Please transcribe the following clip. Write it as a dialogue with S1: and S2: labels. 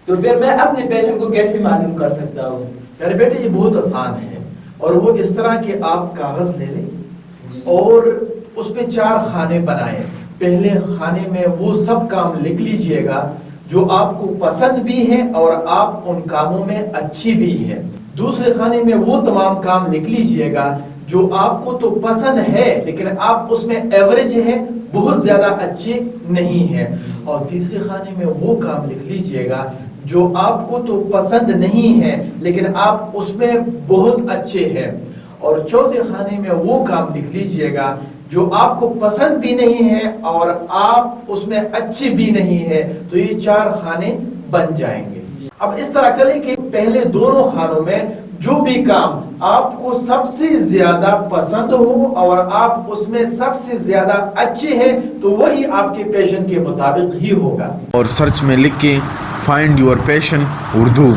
S1: تو پھر میں اپنے پیشن کو کیسے معلوم کر سکتا ہوں؟
S2: میرے بیٹے یہ بہت آسان ہے، اور وہ اس طرح کہ آپ کاغذ لے لیں اور اس پہ 4 خانے بنائیں. پہلے خانے میں وہ سب کام لکھ لیجئے گا جو آپ کو پسند بھی ہیں اور آپ ان کاموں میں اچھی بھی ہیں. دوسرے خانے میں وہ تمام کام لکھ لیجئے گا جو آپ کو تو پسند ہے لیکن آپ اس میں ایوریج ہیں، بہت زیادہ اچھے نہیں ہیں. اور تیسرے خانے میں وہ کام لکھ لیجئے گا جو آپ کو تو پسند نہیں ہے لیکن آپ اس میں بہت اچھے ہیں. اور چوتھے خانے میں وہ کام لکھ لیجئے گا جو آپ کو پسند بھی نہیں ہے اور آپ اس میں اچھے بھی نہیں ہے. تو یہ 4 خانے بن جائیں گے. اب اس طرح کریں کہ پہلے دونوں خانوں میں جو بھی کام آپ کو سب سے زیادہ پسند ہو اور آپ اس میں سب سے زیادہ اچھے ہیں تو وہی آپ کے پیشن کے مطابق ہی ہوگا.
S3: اور سرچ میں لکھ کے فائنڈ یور پیشن اردو.